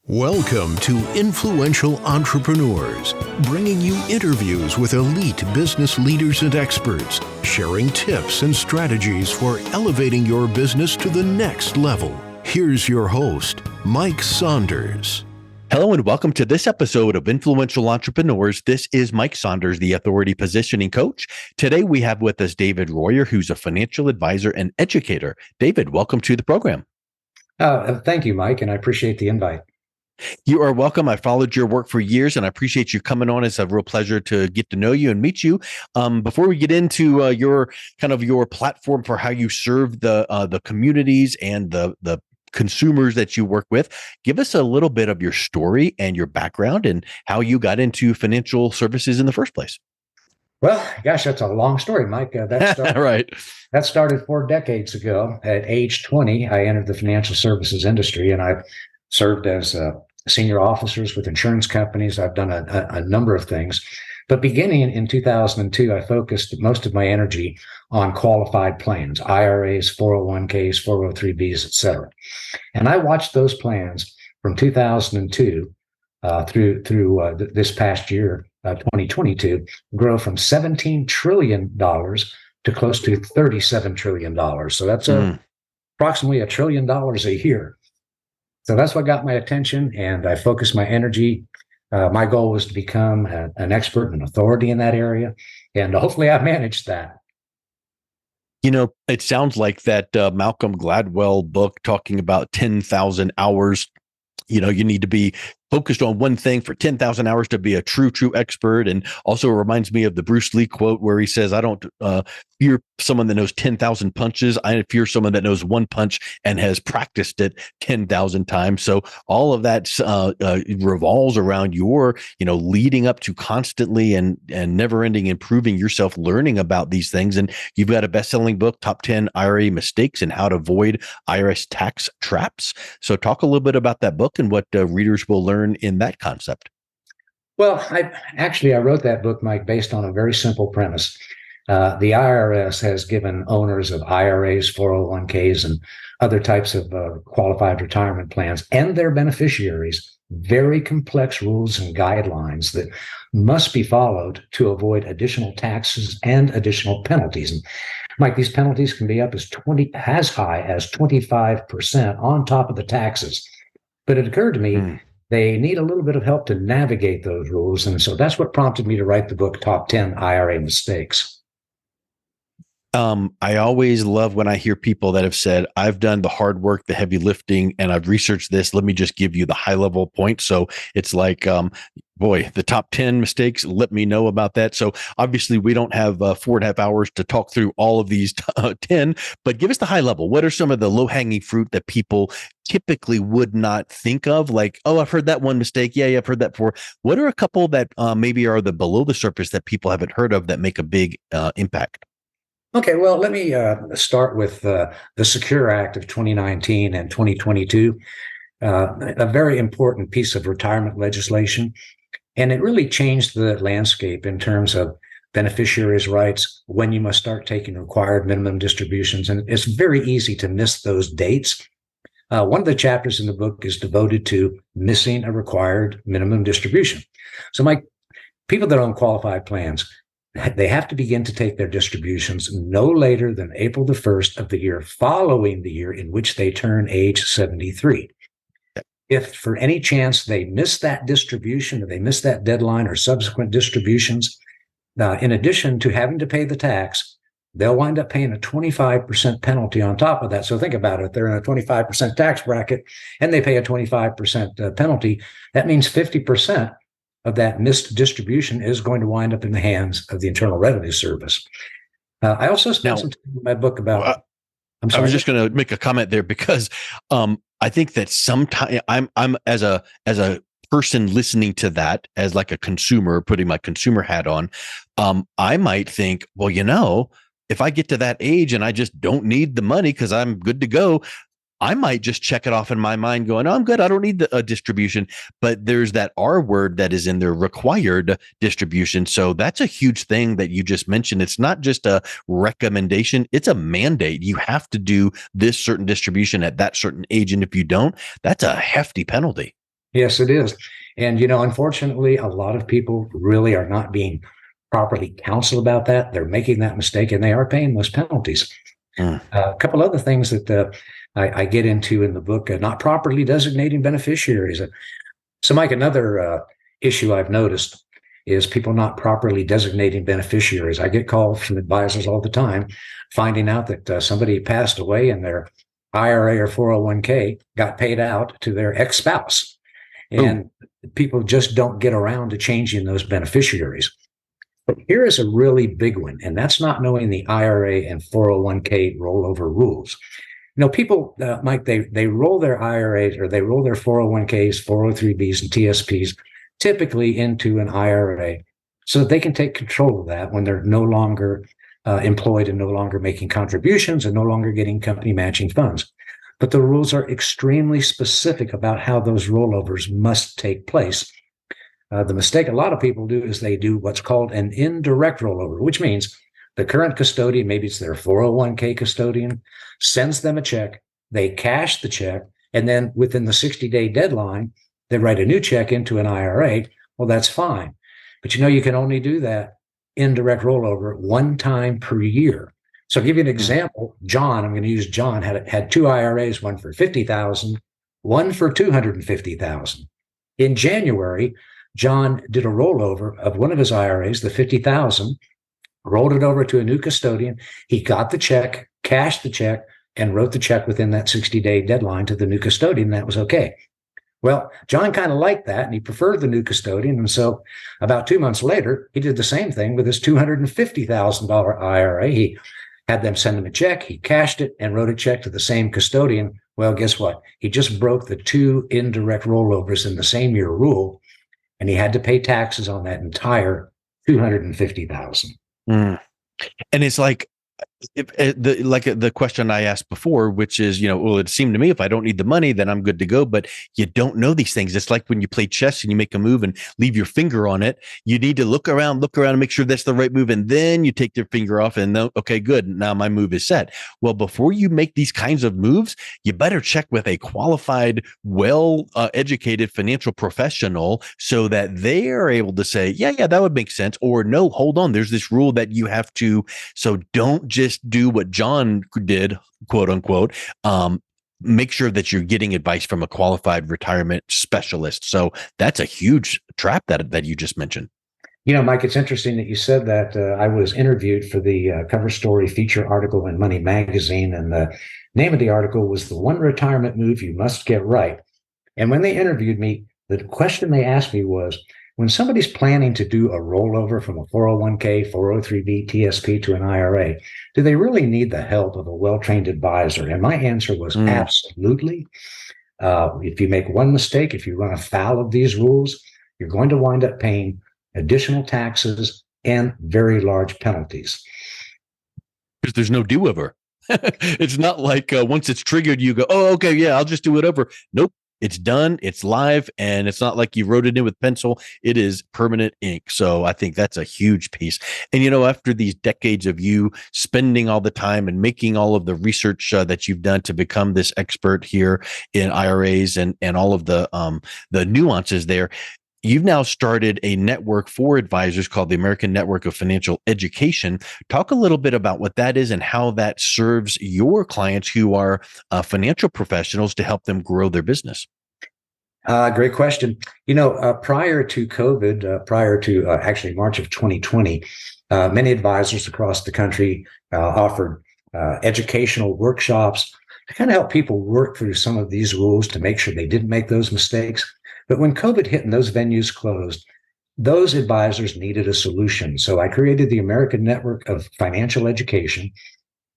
Welcome to Influential Entrepreneurs, bringing you interviews with elite business leaders and experts, sharing tips and strategies for elevating your business to the next level. Here's your host, Mike Saunders. Hello and welcome to this episode of Influential Entrepreneurs. This is Mike Saunders, the Authority Positioning Coach. Today we have with us David Royer, who's a financial advisor and educator. David, welcome to the program. Thank you, Mike, and I appreciate the invite. You are welcome. I followed your work for years, and I appreciate you coming on. It's a real pleasure to get to know you and meet you. Before we get into your platform for how you serve the communities and the consumers that you work with, give us a little bit of your story and your background and how you got into financial services in the first place. Well, gosh, that's a long story, Mike. Right. That started 4 decades ago. At age 20, I entered the financial services industry, and I've served as senior officers with insurance companies. I've done a number of things. But beginning in 2002, I focused most of my energy on qualified plans, IRAs, 401ks, 403bs, et cetera. And I watched those plans from 2002 through this past year, 2022, grow from $17 trillion to close to $37 trillion. So that's approximately $1 trillion a year. So that's what got my attention, and I focused my energy. My goal was to become an expert and an authority in that area, and hopefully I managed that. You know, it sounds like that Malcolm Gladwell book talking about 10,000 hours. You know, you need to be focused on one thing for 10,000 hours to be a true expert. And also it reminds me of the Bruce Lee quote where he says, I don't fear someone that knows 10,000 punches. I fear someone that knows one punch and has practiced it 10,000 times. So all of that revolves around your, leading up to constantly and never ending improving yourself, learning about these things. And you've got a best-selling book, Top 10 IRA Mistakes and How to Avoid IRA Tax Traps. So talk a little bit about that book and what readers will learn in that concept. Well, I wrote that book, Mike, based on a very simple premise. The IRS has given owners of IRAs, 401ks, and other types of qualified retirement plans and their beneficiaries very complex rules and guidelines that must be followed to avoid additional taxes and additional penalties. And Mike, these penalties can be up as high as 25% on top of the taxes. But it occurred to me, they need a little bit of help to navigate those rules. And so that's what prompted me to write the book, Top 10 IRA Mistakes. I always love when I hear people that have said, I've done the hard work, the heavy lifting, and I've researched this. Let me just give you the high level points. So it's like, the top 10 mistakes, let me know about that. So obviously we don't have 4.5 hours to talk through all of these 10, but give us the high level. What are some of the low hanging fruit that people typically would not think of? Like, oh, I've heard that one mistake. Yeah, I've heard that before. What are a couple that maybe are the below the surface that people haven't heard of that make a big impact? Okay, well, let me start with the Secure Act of 2019 and 2022, a very important piece of retirement legislation. And it really changed the landscape in terms of beneficiaries' rights, when you must start taking required minimum distributions. And it's very easy to miss those dates. One of the chapters in the book is devoted to missing a required minimum distribution. So, Mike, people that own qualified plans, they have to begin to take their distributions no later than April the 1st of the year following the year in which they turn age 73. If for any chance they miss that distribution or they miss that deadline or subsequent distributions, in addition to having to pay the tax, they'll wind up paying a 25% penalty on top of that. So think about it. They're in a 25% tax bracket and they pay a 25% penalty. That means 50% of that missed distribution is going to wind up in the hands of the Internal Revenue Service. I also spent some time in my book about... I was just going to make a comment there because I think that sometimes I'm as a person listening to that as like a consumer, putting my consumer hat on, I might think, well, if I get to that age and I just don't need the money because I'm good to go, I might just check it off in my mind going, oh, I'm good. I don't need the distribution. But there's that R word that is in their required distribution. So that's a huge thing that you just mentioned. It's not just a recommendation. It's a mandate. You have to do this certain distribution at that certain age. And if you don't, that's a hefty penalty. Yes, it is. And, unfortunately, a lot of people really are not being properly counseled about that. They're making that mistake and they are paying those penalties. A couple other things that I get into in the book, not properly designating beneficiaries. So, Mike, another issue I've noticed is people not properly designating beneficiaries. I get calls from advisors all the time finding out that somebody passed away and their IRA or 401k got paid out to their ex-spouse. And people just don't get around to changing those beneficiaries. But here is a really big one, and that's not knowing the IRA and 401k rollover rules. People, Mike, they roll their IRAs or they roll their 401ks, 403bs, and TSPs typically into an IRA so that they can take control of that when they're no longer employed and no longer making contributions and no longer getting company matching funds. But the rules are extremely specific about how those rollovers must take place. The mistake a lot of people do is they do what's called an indirect rollover, which means the current custodian, maybe it's their 401k custodian, sends them a check, they cash the check, and then within the 60-day deadline, they write a new check into an IRA. Well, that's fine. But you can only do that indirect rollover one time per year. So I'll give you an example. John, I'm going to use John, had two IRAs, one for $50,000, one for $250,000. In January, John did a rollover of one of his IRAs, the $50,000, rolled it over to a new custodian. He got the check, cashed the check, and wrote the check within that 60-day deadline to the new custodian. That was okay. Well, John kind of liked that, and he preferred the new custodian. And so about 2 months later, he did the same thing with his $250,000 IRA. He had them send him a check. He cashed it and wrote a check to the same custodian. Well, guess what? He just broke the two indirect rollovers in the same year rule, and he had to pay taxes on that entire $250,000. And it's like, the question I asked before, which is, well, it seemed to me if I don't need the money, then I'm good to go. But you don't know these things. It's like when you play chess and you make a move and leave your finger on it. You need to look around and make sure that's the right move. And then you take your finger off and okay, good. Now my move is set. Well, before you make these kinds of moves, you better check with a qualified, well-educated financial professional so that they are able to say, yeah, that would make sense. Or no, hold on. There's this rule that you have to. So don't just do what John did, quote unquote. Make sure that you're getting advice from a qualified retirement specialist. So that's a huge trap that you just mentioned. Mike, it's interesting that you said that. I was interviewed for the cover story feature article in Money Magazine, and the name of the article was "The One Retirement Move You Must Get Right." And when they interviewed me, the question they asked me was, when somebody's planning to do a rollover from a 401k, 403b, TSP to an IRA, do they really need the help of a well-trained advisor? And my answer was absolutely. If you make one mistake, if you run afoul of these rules, you're going to wind up paying additional taxes and very large penalties. Because there's no do-over. It's not like once it's triggered, you go, oh, okay, yeah, I'll just do it over. Nope. It's done, it's live, and it's not like you wrote it in with pencil. It is permanent ink. So I think that's a huge piece. And, you after these decades of you spending all the time and making all of the research that you've done to become this expert here in IRAs and all of the nuances there, you've now started a network for advisors called the American Network of Financial Education. Talk a little bit about what that is and how that serves your clients who are financial professionals to help them grow their business. Great question. Prior to COVID, prior to actually March of 2020, many advisors across the country offered educational workshops to kind of help people work through some of these rules to make sure they didn't make those mistakes. But when COVID hit and those venues closed, those advisors needed a solution. So I created the American Network of Financial Education.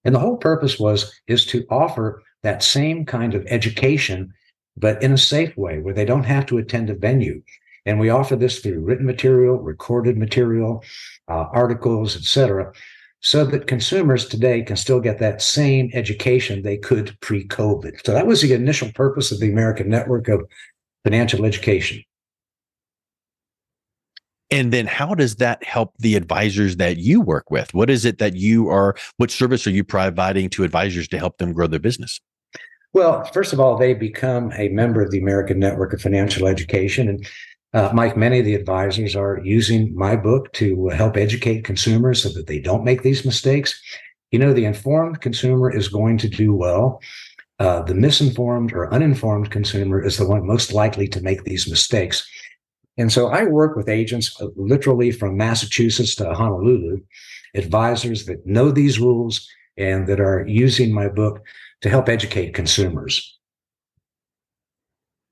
And the whole purpose is to offer that same kind of education, but in a safe way where they don't have to attend a venue. And we offer this through written material, recorded material, articles, etc., so that consumers today can still get that same education they could pre-COVID. So that was the initial purpose of the American Network of Financial Education. And then how does that help the advisors that you work with? What is it that what service are you providing to advisors to help them grow their business? Well, first of all, they become a member of the American Network of Financial Education. And Mike, many of the advisors are using my book to help educate consumers so that they don't make these mistakes. The informed consumer is going to do well. The misinformed or uninformed consumer is the one most likely to make these mistakes. And so I work with agents literally from Massachusetts to Honolulu, advisors that know these rules and that are using my book to help educate consumers.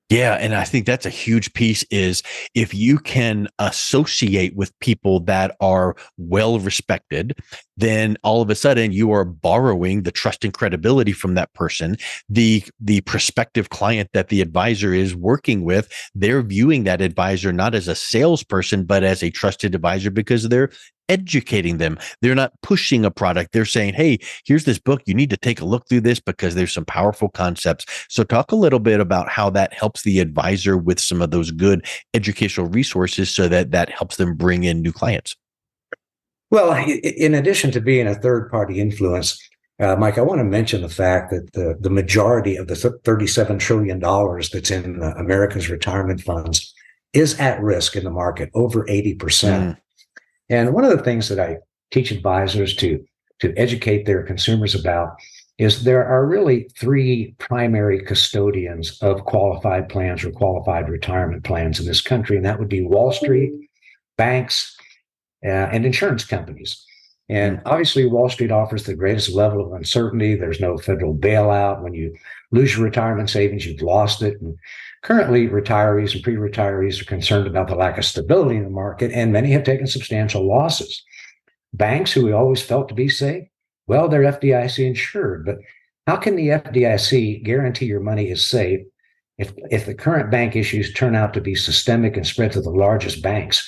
Yeah, and I think that's a huge piece is if you can associate with people that are well respected, then all of a sudden you are borrowing the trust and credibility from that person. The prospective client that the advisor is working with, they're viewing that advisor not as a salesperson, but as a trusted advisor because they're educating them. They're not pushing a product. They're saying, hey, here's this book. You need to take a look through this because there's some powerful concepts. So talk a little bit about how that helps the advisor with some of those good educational resources so that helps them bring in new clients. Well, in addition to being a third-party influence, Mike, I want to mention the fact that the majority of the $37 trillion that's in America's retirement funds is at risk in the market, over 80%. And one of the things that I teach advisors to educate their consumers about is there are really three primary custodians of qualified plans or qualified retirement plans in this country, and that would be Wall Street, banks, and insurance companies. And obviously, Wall Street offers the greatest level of uncertainty. There's no federal bailout. When you lose your retirement savings, you've lost it. And currently, retirees and pre-retirees are concerned about the lack of stability in the market, and many have taken substantial losses. Banks, who we always felt to be safe, well, they're FDIC insured. But how can the FDIC guarantee your money is safe if the current bank issues turn out to be systemic and spread to the largest banks?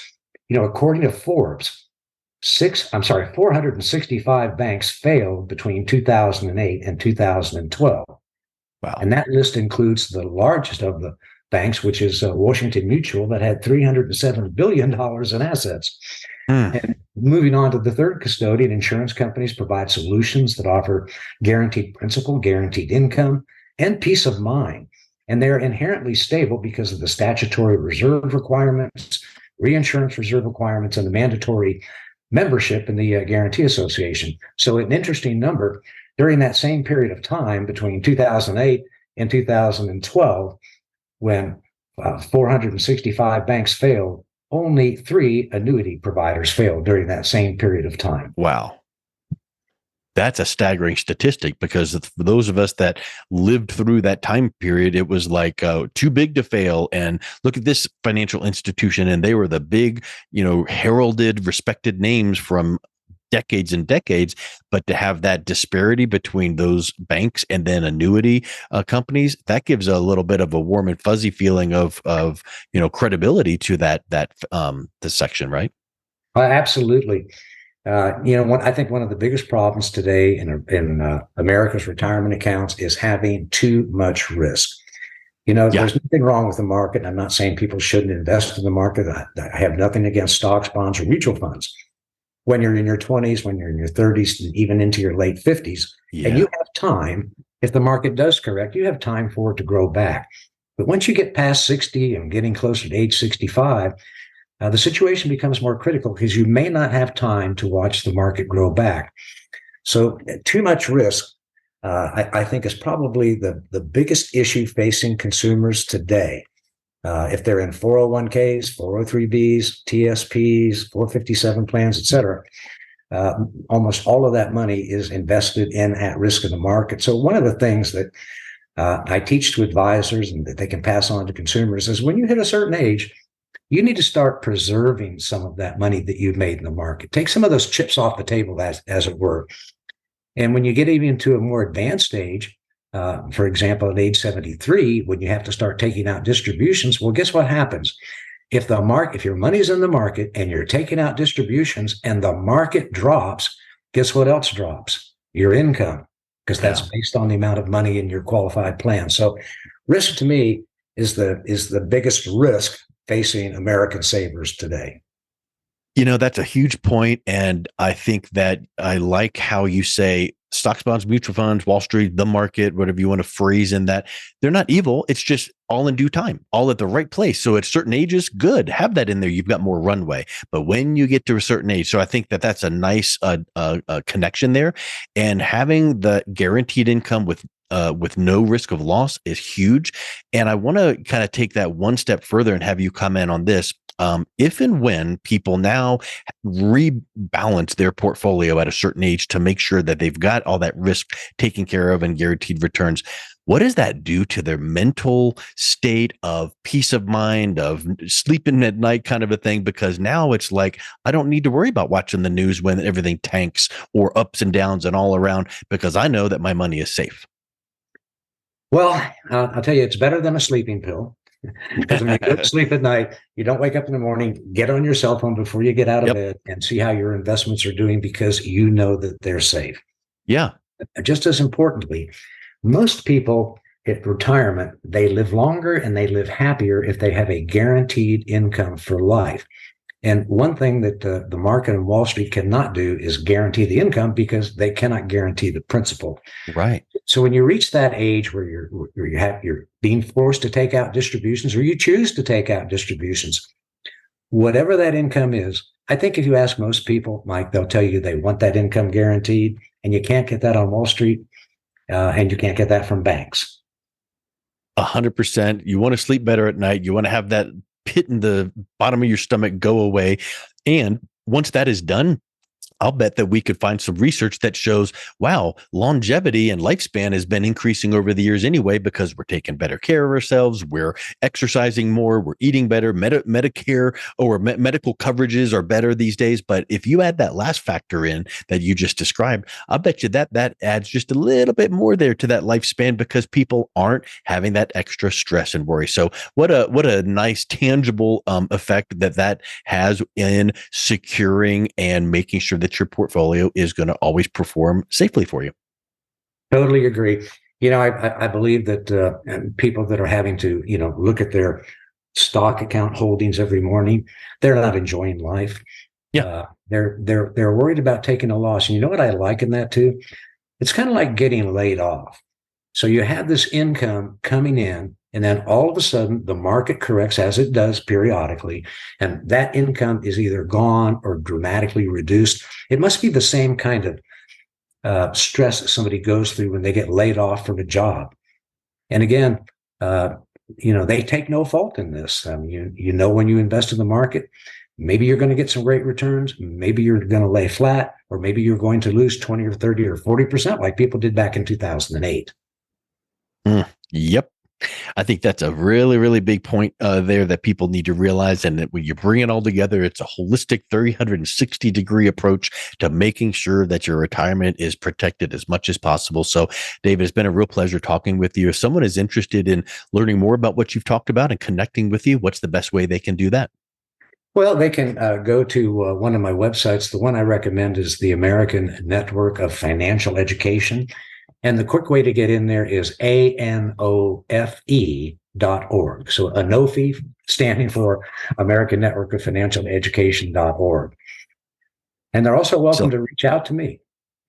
According to Forbes, 465 banks failed between 2008 and 2012. Wow. And that list includes the largest of the banks, which is Washington Mutual, that had $307 billion in assets. And moving on to the third custodian, insurance companies provide solutions that offer guaranteed principal, guaranteed income, and peace of mind. And they're inherently stable because of the statutory reserve requirements, reinsurance reserve requirements, and the mandatory membership in the Guarantee Association. So an interesting number, during that same period of time between 2008 and 2012, when 465 banks failed, only 3 annuity providers failed during that same period of time. Wow. That's a staggering statistic because for those of us that lived through that time period, it was like too big to fail. And look at this financial institution. And they were the big, heralded, respected names from decades and decades. But to have that disparity between those banks and then annuity companies, that gives a little bit of a warm and fuzzy feeling of credibility to that section, right? Absolutely. I think one of the biggest problems today in America's retirement accounts is having too much risk. There's nothing wrong with the market. And I'm not saying people shouldn't invest in the market. I have nothing against stocks, bonds, or mutual funds. When you're in your 20s, when you're in your 30s, and even into your late 50s, and you have time, if the market does correct, you have time for it to grow back. But once you get past 60 and getting closer to age 65, the situation becomes more critical because you may not have time to watch the market grow back. So too much risk, I think, is probably the biggest issue facing consumers today. If they're in 401ks, 403bs, TSPs, 457 plans, et cetera, almost all of that money is invested in at risk in the market. So one of the things that I teach to advisors and that they can pass on to consumers is when you hit a certain age, you need to start preserving some of that money that you've made in the market. Take some of those chips off the table, as it were. And when you get even to a more advanced age, for example, at age 73, when you have to start taking out distributions, well, guess what happens? If your money's in the market and you're taking out distributions and the market drops, guess what else drops? Your income, because that's based on the amount of money in your qualified plan. So risk to me is the biggest risk facing American savers today. That's a huge point. And I think that I like how you say stocks, bonds, mutual funds, Wall Street, the market, whatever you want to phrase in that, they're not evil. It's just all in due time, all at the right place. So at certain ages, good, have that in there. You've got more runway. But when you get to a certain age, so I think that that's a nice connection there. And having the guaranteed income with no risk of loss is huge. And I want to kind of take that one step further and have you comment on this. If and when people now rebalance their portfolio at a certain age to make sure that they've got all that risk taken care of and guaranteed returns, what does that do to their mental state of peace of mind, of sleeping at night kind of a thing? Because now it's like, I don't need to worry about watching the news when everything tanks or ups and downs and all around, because I know that my money is safe. Well, I'll tell you, it's better than a sleeping pill. Because when you go to sleep at night, you don't wake up in the morning, get on your cell phone before you get out of bed and see how your investments are doing, because you know that they're safe. Yeah. Just as importantly, most people at retirement, they live longer and they live happier if they have a guaranteed income for life. And one thing that the market and Wall Street cannot do is guarantee the income, because they cannot guarantee the principal. Right. So when you reach that age where you're being forced to take out distributions, or you choose to take out distributions, whatever that income is, I think if you ask most people, Mike, they'll tell you they want that income guaranteed, and you can't get that on Wall Street, and you can't get that from banks. 100%. You want to sleep better at night. You want to have that pit in the bottom of your stomach go away. And once that is done, I'll bet that we could find some research that shows, wow, longevity and lifespan has been increasing over the years anyway, because we're taking better care of ourselves. We're exercising more. We're eating better. Medicare or medical coverages are better these days. But if you add that last factor in that you just described, I'll bet you that adds just a little bit more there to that lifespan, because people aren't having that extra stress and worry. So what a nice tangible effect that has in securing and making sure that your portfolio is going to always perform safely for you. Totally agree. I believe that people that are having to, look at their stock account holdings every morning, they're not enjoying life. Yeah. They're worried about taking a loss. And you know what I like in that too? It's kind of like getting laid off. So you have this income coming in, and then all of a sudden the market corrects, as it does periodically, and that income is either gone or dramatically reduced. It must be the same kind of stress that somebody goes through when they get laid off from a job. And again, they take no fault in this. When you invest in the market, maybe you're going to get some great returns. Maybe you're going to lay flat, or maybe you're going to lose 20 or 30 or 40% like people did back in 2008. Yep. I think that's a really, really big point there that people need to realize. And that when you bring it all together, it's a holistic 360-degree approach to making sure that your retirement is protected as much as possible. So, David, it's been a real pleasure talking with you. If someone is interested in learning more about what you've talked about and connecting with you, what's the best way they can do that? Well, they can go to one of my websites. The one I recommend is the American Network of Financial Education. And the quick way to get in there is ANOFE.org. So ANOFE, standing for American Network of Financial Education.org. And they're also welcome to reach out to me.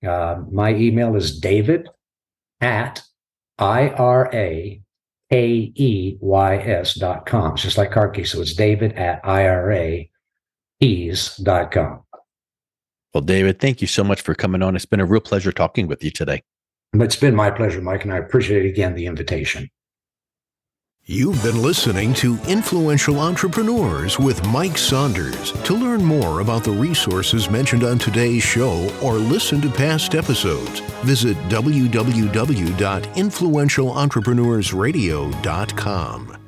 My email is david@IRAKEYS.com. It's just like car keys. So it's david@IRAKEYS.com. Well, David, thank you so much for coming on. It's been a real pleasure talking with you today. It's been my pleasure, Mike, and I appreciate again the invitation. You've been listening to Influential Entrepreneurs with Mike Saunders. To learn more about the resources mentioned on today's show or listen to past episodes, visit www.influentialentrepreneursradio.com.